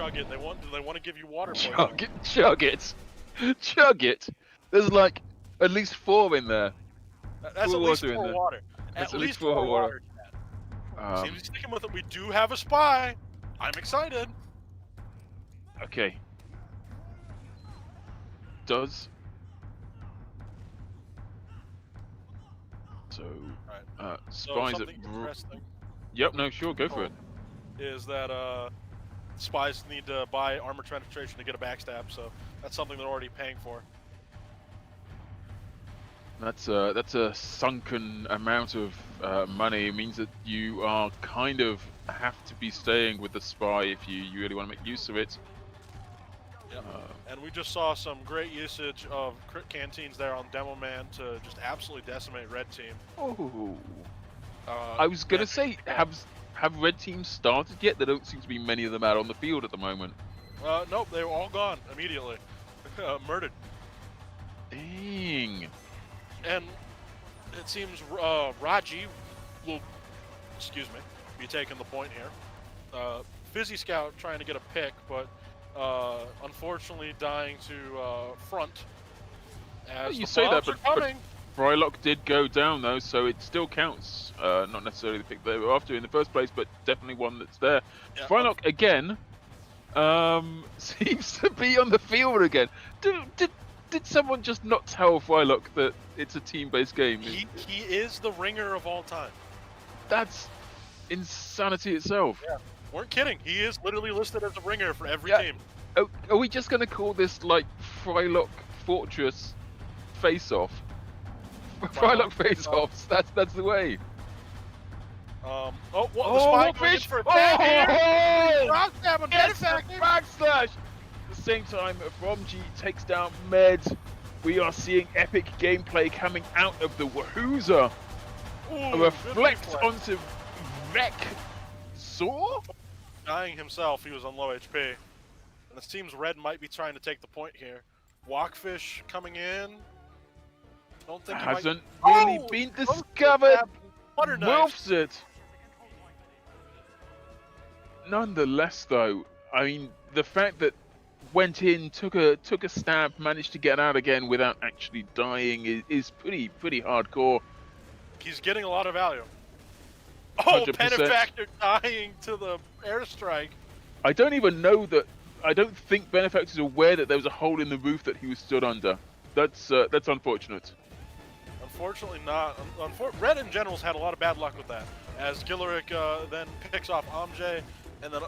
chug it. They want to give you water poisoning. Chug it, chug it, chug it. There's like at least 4 in there. That's at least 4 water. That's at least 4 water. Seems to be sticking with it. We do have a spy. I'm excited. Okay. Does. So, spies something interesting. Yep, no, sure, go for it. Is that spies need to buy armor penetration to get a backstab, so that's something they're already paying for. That's a sunken amount of money. It means that you are kind of have to be staying with the spy if you really want to make use of it. Yep. And we just saw some great usage of crit canteens there on Demo Man to just absolutely decimate red team. Oh. I was gonna say, have red teams started yet? There don't seem to be many of them out on the field at the moment. Nope, they were all gone immediately. Murdered. Dang. And it seems ROGIE will, be taking the point here. Fizzy Scout trying to get a pick, but unfortunately dying to front. As you say that, but coming. Frylock did go down though, so it still counts. Not necessarily the pick they were after in the first place, but definitely one that's there. Yeah, Frylock again seems to be on the field again. Did someone just not tell Frylock that it's a team-based game? He is the ringer of all time. That's insanity itself. Yeah, weren't kidding. He is literally listed as a ringer for every team. Oh, are we just going to call this like Frylock Fortress face-off? Frylock face-offs. That's the way. The spy fish for backslash. At the same time, ROGIE takes down Med. We are seeing epic gameplay coming out of the Wahooza. Reflect onto Wreck Saw. Dying himself, he was on low HP. And it seems Red might be trying to take the point here. Walkfish coming in. Don't think hasn't really been discovered. Wolfs it. Nonetheless, though, I mean, the fact that went in, took a stab, managed to get out again without actually dying is pretty hardcore. He's getting a lot of value. Oh, 100%. Benefactor dying to the airstrike. I don't even know that. I don't think Benefactor's aware that there was a hole in the roof that he was stood under. That's unfortunate. Unfortunately not. Red in general's had a lot of bad luck with that. As Gillerick then picks off Amjay, and then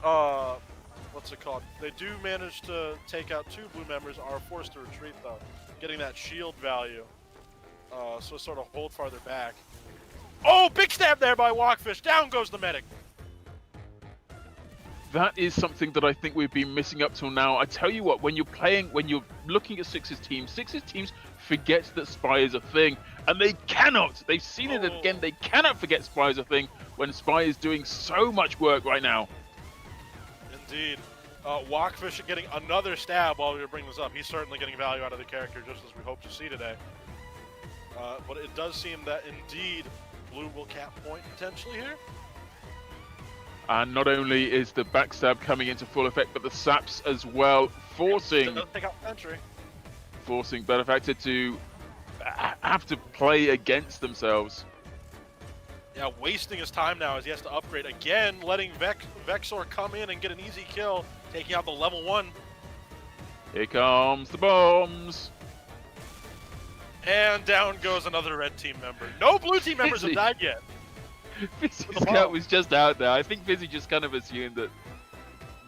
what's it called? They do manage to take out 2 blue members, are forced to retreat though, getting that shield value. So sort of hold farther back. Oh, big stab there by Walkfish. Down goes the medic. That is something that I think we've been missing up till now. I tell you what, when you're looking at Six's teams forget that Spy is a thing, and they cannot. They've seen it again. They cannot forget Spy is a thing when Spy is doing so much work right now. Indeed. Walkfish getting another stab while we were bringing this up. He's certainly getting value out of the character, just as we hope to see today. But it does seem that indeed Blue will cap point potentially here. And not only is the backstab coming into full effect, but the saps as well, forcing Benefactor to have to play against themselves. Yeah, wasting his time now as he has to upgrade again, letting Vexor come in and get an easy kill, taking out the level 1. Here comes the bombs. And down goes another red team member. No blue team members have died yet. Fizzy Scout was just out there. I think Fizzy just kind of assumed that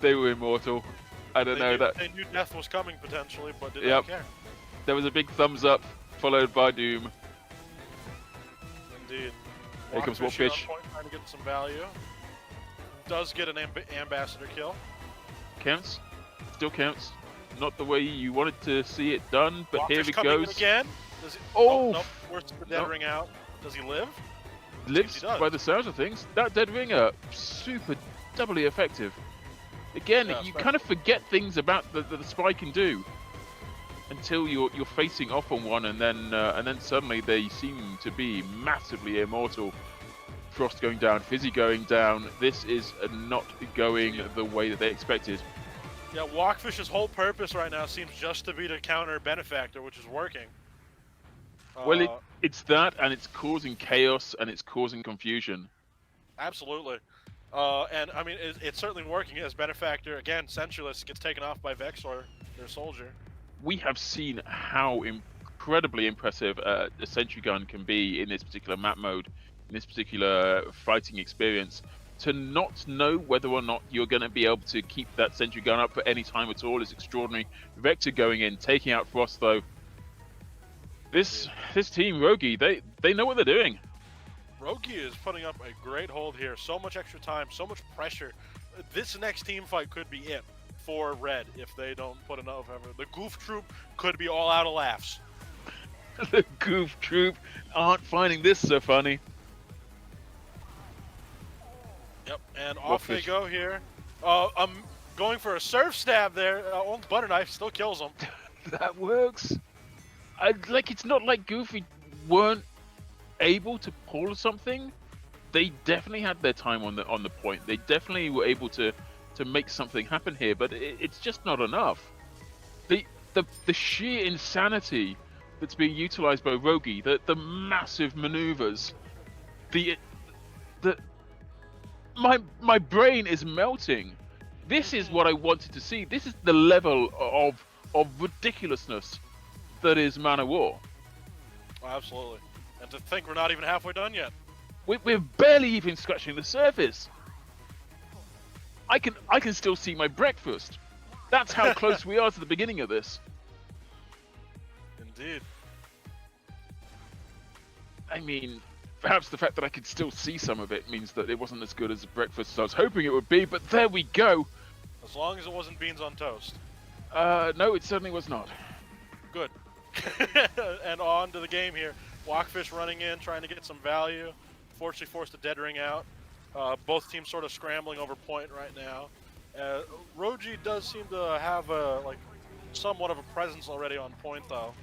they were immortal. I don't know that. They knew death was coming potentially, but didn't care. There was a big thumbs up, followed by doom. Indeed. Here comes Walkfish. Trying to get some value. Does get an ambassador kill. Counts. Still counts. Not the way you wanted to see it done, but Walkfish here he coming goes. Again. Does he, nope. Forced the dead ring out. Does he live? Lives by the sounds of things. That dead ringer, super doubly effective. Again, you kind of forget things about the spy can do until you're facing off on one, and then suddenly they seem to be massively immortal. Frost going down, Fizzy going down. This is not going the way that they expected. Yeah, Walkfish's whole purpose right now seems just to be to counter Benefactor, which is working. Well, it's that, and it's causing chaos, and it's causing confusion. Absolutely. And, I mean, it's certainly working as Benefactor, again, Sensualist gets taken off by Vexor, their soldier. We have seen how incredibly impressive a sentry gun can be in this particular map mode, in this particular fighting experience. To not know whether or not you're going to be able to keep that sentry gun up for any time at all is extraordinary. Vector going in, taking out Frost though. This team, ROGIE, they know what they're doing. ROGIE is putting up a great hold here. So much extra time, so much pressure. This next team fight could be it for Red if they don't put enough effort. The Goof troop could be all out of laughs. The Goof troop aren't finding this so funny. Yep, and off they go here. I'm going for a surf stab there. Only butter knife still kills him. That works. It's not like Goofy weren't able to pull something. They definitely had their time on the point. They definitely were able to make something happen here, but it's just not enough. The sheer insanity that's being utilized by ROGIE, the massive maneuvers, my brain is melting. This is what I wanted to see. This is the level of ridiculousness that is Man of War. Oh, absolutely. And to think we're not even halfway done yet. We're barely even scratching the surface. I can still see my breakfast. That's how close we are to the beginning of this. Indeed. I mean, perhaps the fact that I could still see some of it means that it wasn't as good as breakfast as I was hoping it would be, but there we go. As long as it wasn't beans on toast. No, it certainly was not. Good. And on to the game here. Walkfish running in, trying to get some value. Fortunately forced a dead ring out. Both teams sort of scrambling over point right now. ROGIE does seem to have somewhat of a presence already on point though.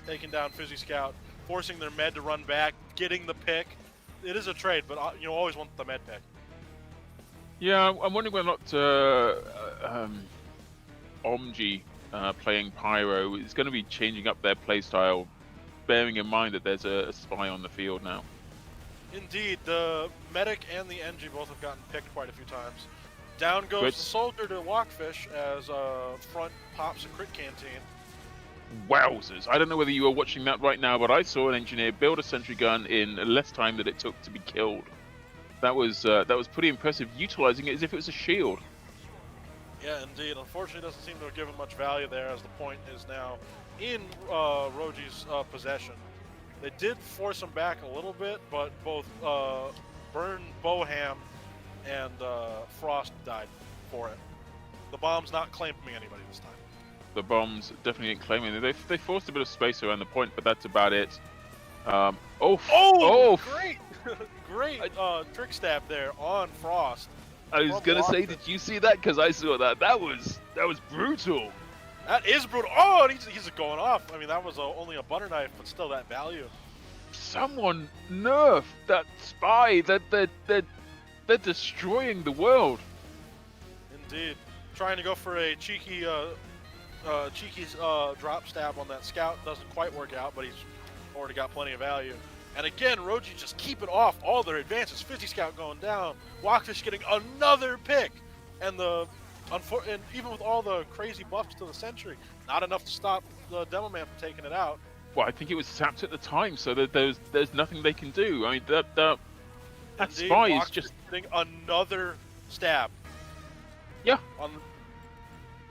Taking down Fizzy Scout, forcing their med to run back, getting the pick. It is a trade, but you always want the med pick. Yeah, I'm wondering whether or not ROGIE playing Pyro is going to be changing up their playstyle, bearing in mind that there's a spy on the field now. Indeed, the medic and the NG both have gotten picked quite a few times. Down goes the soldier to Walkfish as front pops a crit canteen. Wowzers. I don't know whether you are watching that right now, but I saw an engineer build a sentry gun in less time than it took to be killed. That was pretty impressive, utilizing it as if it was a shield. Yeah, indeed. Unfortunately, it doesn't seem to have given much value there as the point is now in ROGIE's possession. They did force him back a little bit, but both Burn, Boham, and Frost died for it. The bomb's not claiming anybody this time. The bombs definitely didn't claim anything. They forced a bit of space around the point, but that's about it. Great! Great trick stab there on Frost. I was gonna say, did you see that? Because I saw that. That was brutal. That is brutal. Oh, and he's going off. I mean, that was only a butter knife, but still that value. Someone nerf that spy. They're destroying the world. Indeed. Trying to go for a cheeky drop stab on that scout. Doesn't quite work out, but he's already got plenty of value. And again, ROGIE just keeping off all their advances. 50 Scout going down. Walkfish getting another pick. And even with all the crazy buffs to the Sentry, not enough to stop the Demo Man from taking it out. Well, I think it was sapped at the time, so that there's nothing they can do. I mean, that Indeed, spy is just getting another stab. Yeah.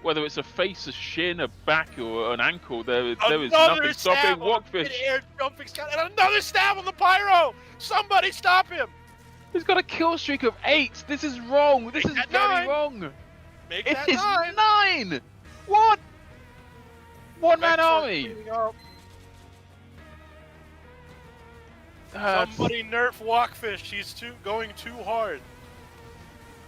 Whether it's a face, a shin, a back, or an ankle, there is nothing stopping Walkfish. Air jumping scout, and another stab on the Pyro! Somebody stop him! He's got a kill streak of 8. This is wrong. This is very wrong. Make it that is 9. What? One-man army. Somebody nerf Walkfish. He's going too hard.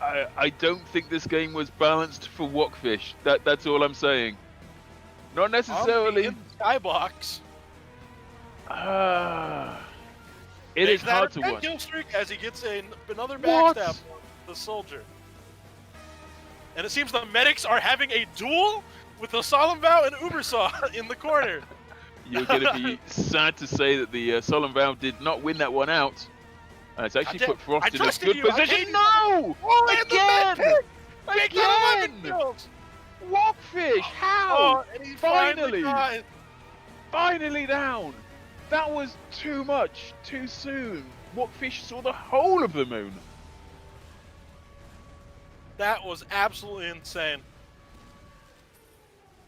I don't think this game was balanced for Walkfish. That's all I'm saying. Not necessarily. In the skybox. It is hard to watch. Kill streak as he gets another backstab on the soldier. And it seems the medics are having a duel with the Solemn Vow and Ubersaw in the corner. You're going to be sad to say that the Solemn Vow did not win that one out. It's actually put Frost in a good position. No! Oh, again! Again! Wogfish, how? Oh, and he Finally! Finally down! That was too much, too soon. Wogfish saw the whole of the moon. That was absolutely insane.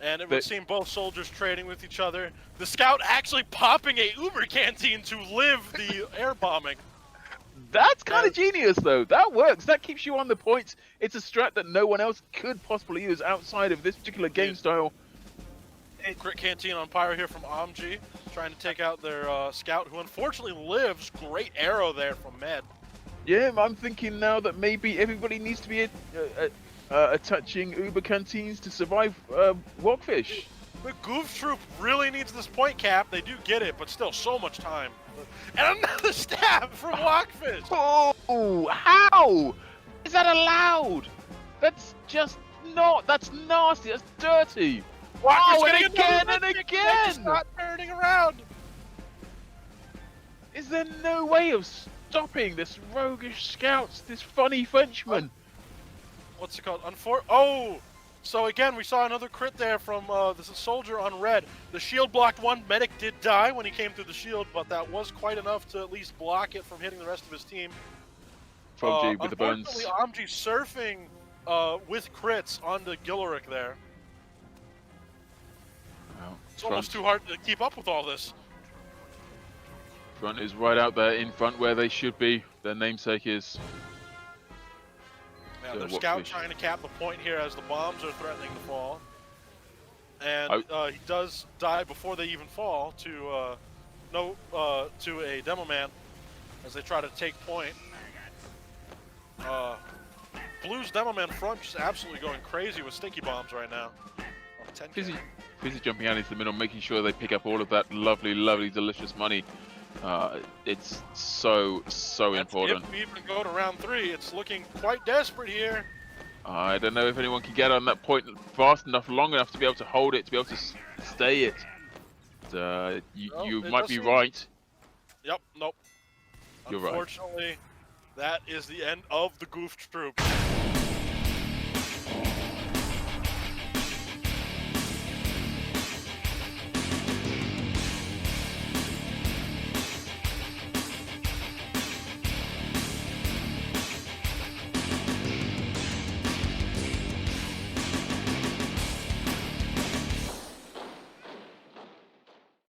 And it would seem both soldiers trading with each other. The scout actually popping a Uber canteen to live the air bombing. That's kind of genius, though. That works. That keeps you on the points. It's a strat that no one else could possibly use outside of this particular game style. Crit canteen on Pyro here from OMG, trying to take out their scout, who unfortunately lives. Great arrow there from Med. Yeah, I'm thinking now that maybe everybody needs to be touching Uber canteens to survive Wogfish. The Goof troop really needs this point cap. They do get it, but still so much time. And another stab from Wogfish. Oh, how? Is that allowed? That's just not. That's nasty. That's dirty. Oh, and again and again! Not turning around. Is there no way of stopping this roguish scouts, this funny Frenchman? What's it called? Oh! So again, we saw another crit there from this soldier on red. The shield blocked one. Medic did die when he came through the shield, but that was quite enough to at least block it from hitting the rest of his team. OMG with the bones. Unfortunately, OMG surfing with crits onto Gilaric there. Well, it's almost too hard to keep up with all this. Front is right out there in front where they should be. Their namesake is. Yeah, their scout trying to cap the point here as the bombs are threatening to fall. And he does die before they even fall to a demo man as they try to take point. Blue's demo man front just absolutely going crazy with sticky bombs right now. Fizzy jumping out into the middle, making sure they pick up all of that lovely, lovely, delicious money. It's so important. If we even go to round 3, it's looking quite desperate here. I don't know if anyone can get on that point fast enough, long enough to be able to hold it, to be able to stay it. You might be right. Yep, nope. You're right. Unfortunately, that is the end of the Goof troop.